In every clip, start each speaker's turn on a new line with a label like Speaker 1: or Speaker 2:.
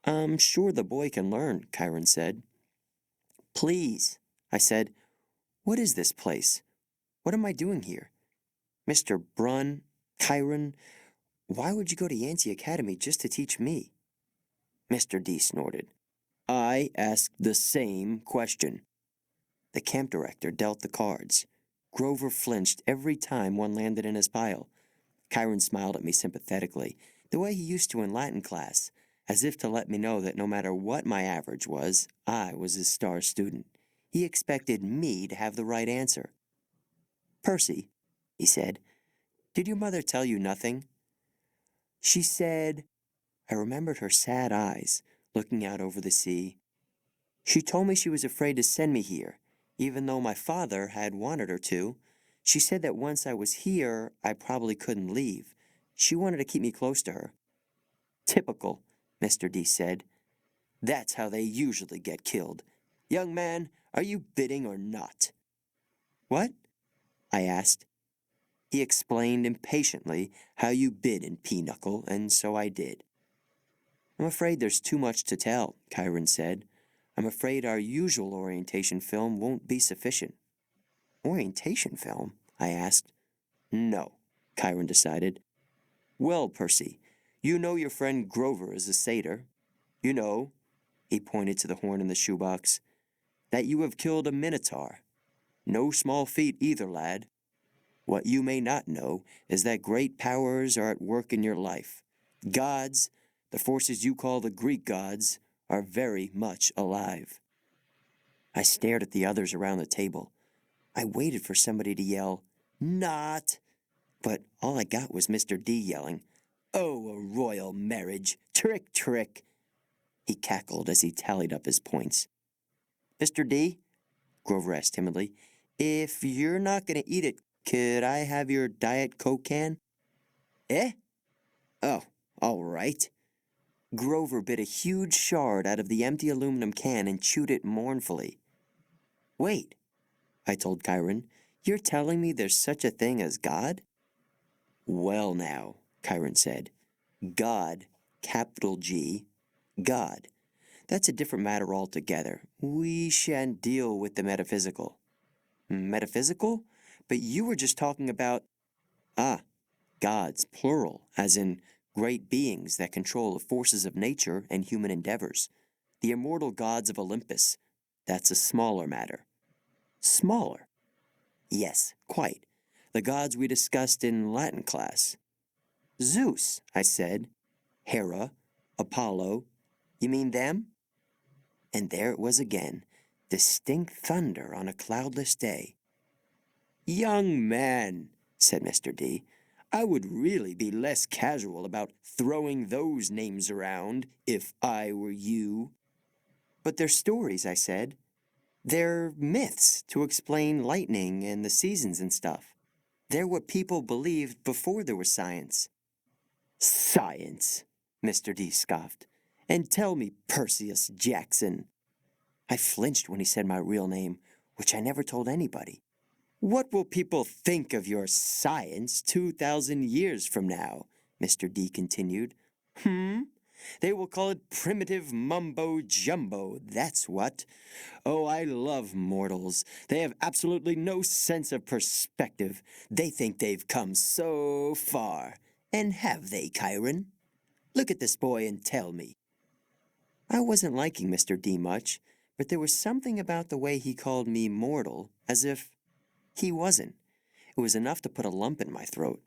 Speaker 1: I'm sure the boy can learn, Chiron said. Please, I said, what is this place? What am I doing here? Mr. Brunn, Chiron, why would you go to Yancey Academy just to teach me? Mr. D snorted. I asked the same question. The camp director dealt the cards. Grover flinched every time one landed in his pile. Chiron smiled at me sympathetically, the way he used to in Latin class, as if to let me know that no matter what my average was, I was his star student. He expected me to have the right answer. Percy, he said, did your mother tell you nothing? She said, I remembered her sad eyes, looking out over the sea. She told me she was afraid to send me here, even though my father had wanted her to. She said that once I was here, I probably couldn't leave. She wanted to keep me close to her. Typical, Mr. D said. That's how they usually get killed. Young man, are you bidding or not? What? I asked. He explained impatiently how you bid in Pinochle, and so I did. I'm afraid there's too much to tell, Chiron said. I'm afraid our usual orientation film won't be sufficient. Orientation film? I asked. No, Chiron decided. Well, Percy, you know your friend Grover is a satyr. You know, he pointed to the horn in the shoebox, that you have killed a minotaur. No small feat either, lad. What you may not know is that great powers are at work in your life. Gods, the forces you call the Greek gods, are very much alive. I stared at the others around the table. I waited for somebody to yell, not, but all I got was Mr. D yelling, oh, a royal marriage, trick, trick. He cackled as he tallied up his points. Mr. D, Grover asked timidly, if you're not going to eat it, could I have your Diet Coke can? Eh? Oh, all right. Grover bit a huge shard out of the empty aluminum can and chewed it mournfully. Wait, I told Chiron, you're telling me there's such a thing as God? Well now, Chiron said. God, capital G, God. That's a different matter altogether. We shan't deal with the metaphysical. Metaphysical? But you were just talking about... Ah, gods, plural, as in great beings that control the forces of nature and human endeavors. The immortal gods of Olympus. That's a smaller matter. Smaller? Yes, quite. The gods we discussed in Latin class. Zeus, I said. Hera, Apollo. You mean them? And there it was again, distinct thunder on a cloudless day. Young man, said Mr. D, I would really be less casual about throwing those names around if I were you. But they're stories, I said. They're myths to explain lightning and the seasons and stuff. They're what people believed before there was science. Science, Mr. D scoffed. And tell me, Perseus Jackson. I flinched when he said my real name, which I never told anybody. What will people think of your science 2,000 years from now? Mr. D continued. They will call it primitive mumbo-jumbo, that's what. Oh, I love mortals. They have absolutely no sense of perspective. They think they've come so far. And have they, Chiron? Look at this boy and tell me. I wasn't liking Mr. D much, but there was something about the way he called me mortal, as if he wasn't. It was enough to put a lump in my throat,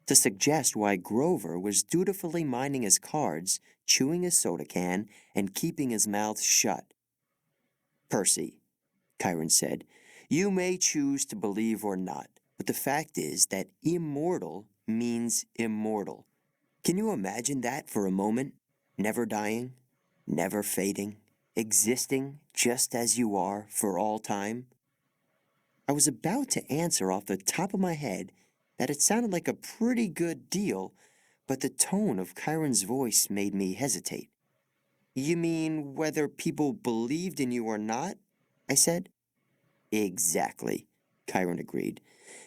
Speaker 1: to suggest why Grover was dutifully minding his cards, chewing his soda can, and keeping his mouth shut. Percy, Chiron said, you may choose to believe or not, but the fact is that immortal means immortal. Can you imagine that for a moment? Never dying, never fading, existing just as you are for all time? I was about to answer off the top of my head that it sounded like a pretty good deal, but the tone of Chiron's voice made me hesitate. You mean whether people believed in you or not? I said. Exactly, Chiron agreed.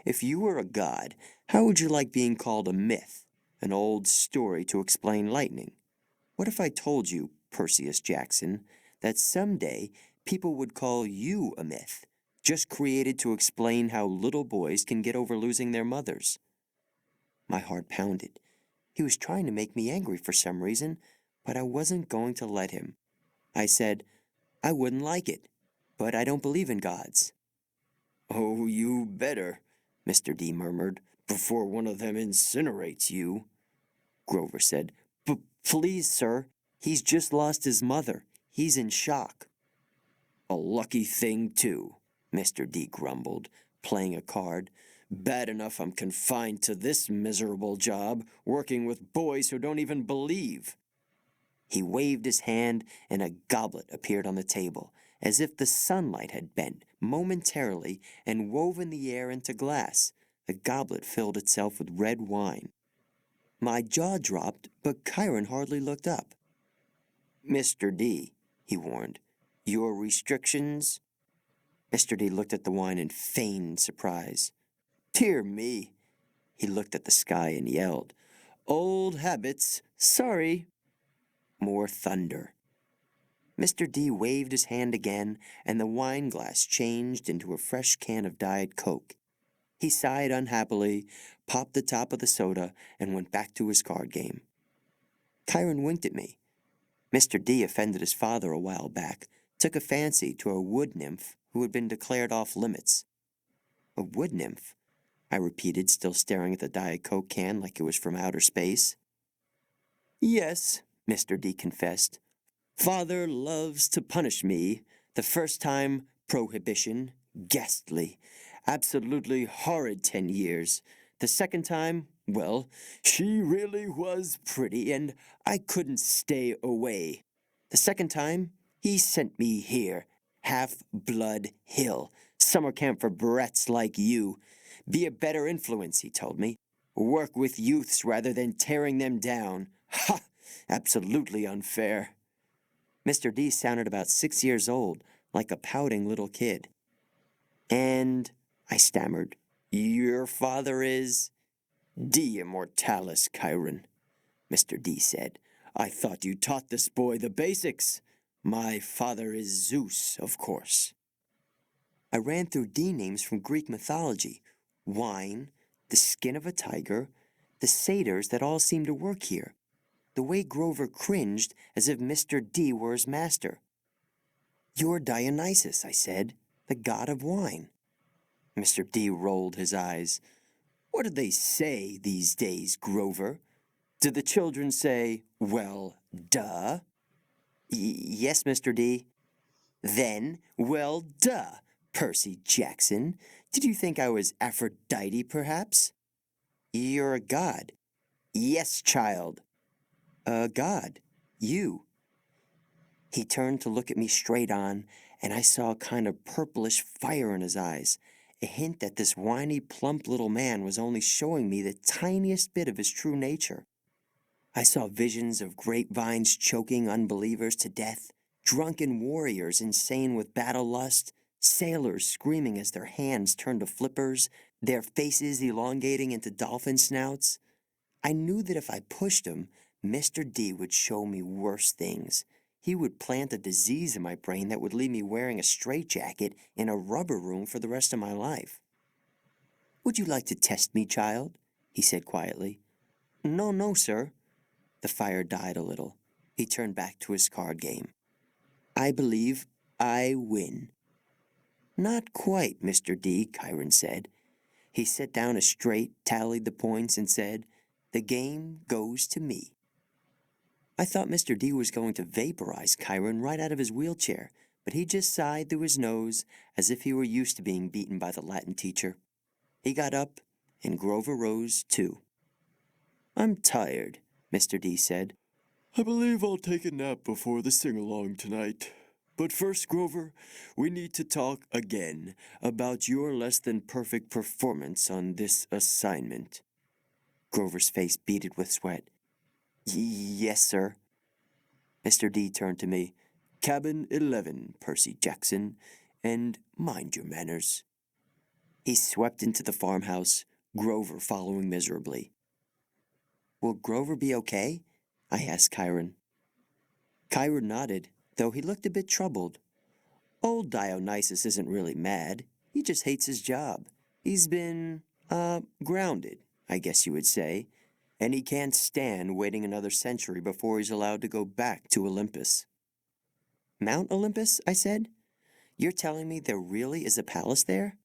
Speaker 1: If you were a god, how would you like being called a myth, an old story to explain lightning? What if I told you Perseus Jackson, that someday people would call you a myth, just created to explain how little boys can get over losing their mothers. My heart pounded. He was trying to make me angry for some reason, but I wasn't going to let him. I said, I wouldn't like it, but I don't believe in gods. Oh, you better, Mr. D murmured, before one of them incinerates you. Grover said, Please, sir, he's just lost his mother. He's in shock. A lucky thing, too, Mr. D grumbled, playing a card. Bad enough I'm confined to this miserable job, working with boys who don't even believe. He waved his hand, and a goblet appeared on the table, as if the sunlight had bent momentarily and woven the air into glass. The goblet filled itself with red wine. My jaw dropped, but Chiron hardly looked up. Mr. D, he warned, your restrictions? Mr. D looked at the wine in feigned surprise. Dear me. He looked at the sky and yelled, Old habits, sorry. More thunder. Mr. D waved his hand again, and the wine glass changed into a fresh can of Diet Coke. He sighed unhappily, popped the top of the soda, and went back to his card game. Chiron winked at me. Mr. D offended his father a while back, took a fancy to a wood nymph who had been declared off limits. A wood nymph? I repeated, still staring at the Diet Coke can like it was from outer space. Yes, Mr. D confessed. Father loves to punish me. The first time, prohibition, ghastly, absolutely horrid 10 years. The second time, well, she really was pretty and I couldn't stay away. The second time, he sent me here, Half-Blood Hill, summer camp for brats like you. Be a better influence, he told me. Work with youths rather than tearing them down. Ha! Absolutely unfair. Mr. D sounded about 6 years old, like a pouting little kid. And, I stammered, your father is? D immortalis, Chiron, Mr. D said. I thought you taught this boy the basics. My father is Zeus, of course. I ran through D names from Greek mythology. Wine, the skin of a tiger, the satyrs that all seemed to work here. The way Grover cringed as if Mr. D were his master. You're Dionysus, I said, the god of wine. Mr. D rolled his eyes. What do they say these days, Grover? Do the children say, well, duh? Yes, Mr. D. Then, well, duh, Percy Jackson. Did you think I was Aphrodite, perhaps? You're a god. Yes, child. A god. You. He turned to look at me straight on, and I saw a kind of purplish fire in his eyes, a hint that this whiny, plump little man was only showing me the tiniest bit of his true nature. I saw visions of grapevines choking unbelievers to death, drunken warriors insane with battle lust, sailors screaming as their hands turned to flippers, their faces elongating into dolphin snouts. I knew that if I pushed him, Mr. D would show me worse things. He would plant a disease in my brain that would leave me wearing a straitjacket in a rubber room for the rest of my life. Would you like to test me, child? He said quietly. No, sir. The fire died a little. He turned back to his card game. I believe I win. Not quite, Mr. D, Chiron said. He set down a straight, tallied the points, and said, The game goes to me. I thought Mr. D was going to vaporize Chiron right out of his wheelchair, but he just sighed through his nose as if he were used to being beaten by the Latin teacher. He got up, and Grover rose too. I'm tired, Mr. D said. I believe I'll take a nap before the sing-along tonight. But first, Grover, we need to talk again about your less-than-perfect performance on this assignment. Grover's face beaded with sweat. Yes, sir. Mr. D turned to me. Cabin 11, Percy Jackson, and mind your manners. He swept into the farmhouse, Grover following miserably. Will Grover be okay? I asked Chiron. Chiron nodded, though he looked a bit troubled. Old Dionysus isn't really mad. He just hates his job. He's been, grounded, I guess you would say. And he can't stand waiting another century before he's allowed to go back to Olympus. Mount Olympus? I said. You're telling me there really is a palace there?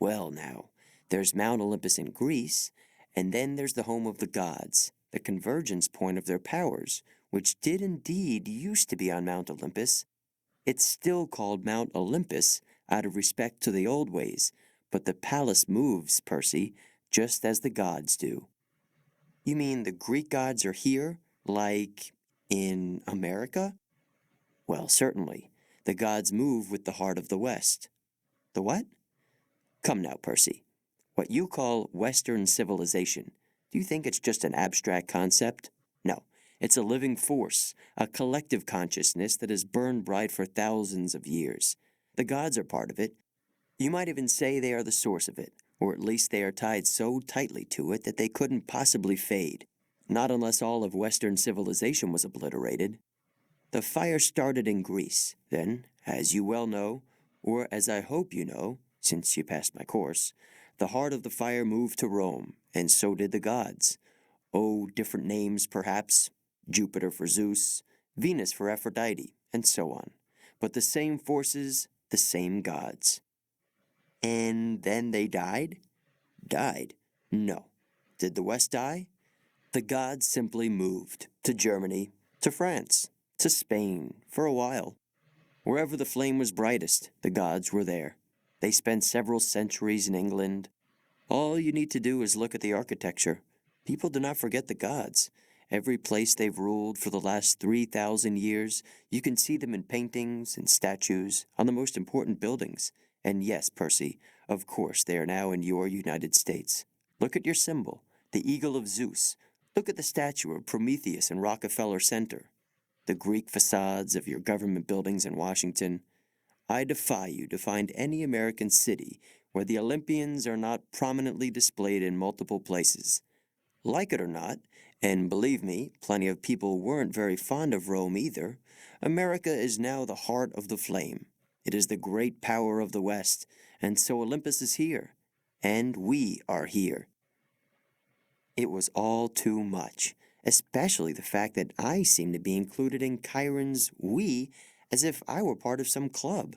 Speaker 1: Well, now, there's Mount Olympus in Greece, and then there's the home of the gods, the convergence point of their powers, which did indeed used to be on Mount Olympus. It's still called Mount Olympus out of respect to the old ways, but the palace moves, Percy, just as the gods do. You mean the Greek gods are here, like in America? Well, certainly. The gods move with the heart of the West. The what? Come now, Percy. What you call Western civilization, do you think it's just an abstract concept? No, it's a living force, a collective consciousness that has burned bright for thousands of years. The gods are part of it. You might even say they are the source of it, or at least they are tied so tightly to it that they couldn't possibly fade. Not unless all of Western civilization was obliterated. The fire started in Greece. Then, as you well know, or as I hope you know, since you passed my course, the heart of the fire moved to Rome, and so did the gods. Oh, different names, perhaps. Jupiter for Zeus, Venus for Aphrodite, and so on. But the same forces, the same gods. And then they died? Died? No. Did the West die? The gods simply moved to Germany, to France, to Spain, for a while. Wherever the flame was brightest, the gods were there. They spent several centuries in England. All you need to do is look at the architecture. People do not forget the gods. Every place they've ruled for the last 3,000 years, you can see them in paintings and statues on the most important buildings. And yes, Percy, of course they are now in your United States. Look at your symbol, the eagle of Zeus. Look at the statue of Prometheus in Rockefeller Center. The Greek facades of your government buildings in Washington. I defy you to find any American city where the Olympians are not prominently displayed in multiple places. Like it or not, and believe me, plenty of people weren't very fond of Rome either, America is now the heart of the flame. It is the great power of the West, and so Olympus is here, and we are here. It was all too much, especially the fact that I seemed to be included in Chiron's we as if I were part of some club.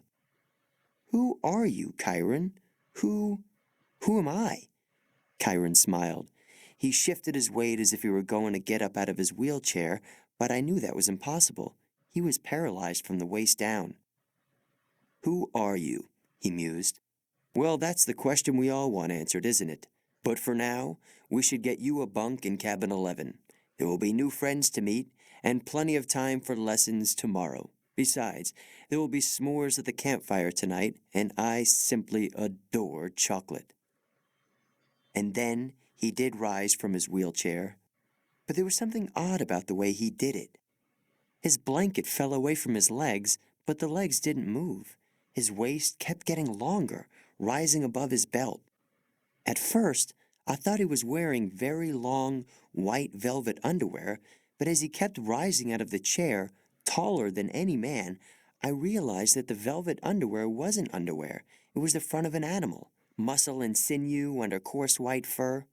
Speaker 1: Who are you, Chiron? Who am I? Chiron smiled. He shifted his weight as if he were going to get up out of his wheelchair, but I knew that was impossible. He was paralyzed from the waist down. Who are you? He mused. Well, that's the question we all want answered, isn't it? But for now, we should get you a bunk in cabin 11. There will be new friends to meet, and plenty of time for lessons tomorrow. Besides, there will be s'mores at the campfire tonight, and I simply adore chocolate. And then he did rise from his wheelchair, but there was something odd about the way he did it. His blanket fell away from his legs, but the legs didn't move. His waist kept getting longer, rising above his belt. At first, I thought he was wearing very long, white velvet underwear, but as he kept rising out of the chair, taller than any man, I realized that the velvet underwear wasn't underwear. It was the front of an animal, muscle and sinew under coarse white fur.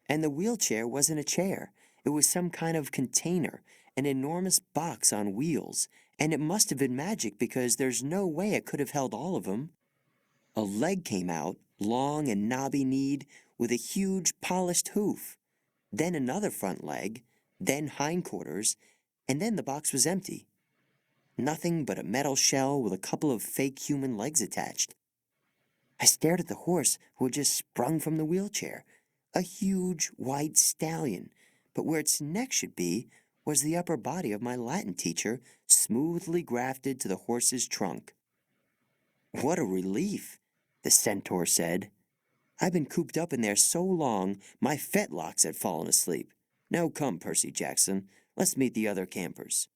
Speaker 1: And the wheelchair wasn't a chair. It was some kind of container, an enormous box on wheels, and it must have been magic because there's no way it could have held all of them. A leg came out, long and knobby-kneed, with a huge polished hoof. Then another front leg, then hindquarters, and then the box was empty. Nothing but a metal shell with a couple of fake human legs attached. I stared at the horse who had just sprung from the wheelchair, a huge white stallion, but where its neck should be was the upper body of my Latin teacher, smoothly grafted to the horse's trunk. What a relief, the centaur said. I've been cooped up in there so long, my fetlocks had fallen asleep. Now come, Percy Jackson, let's meet the other campers.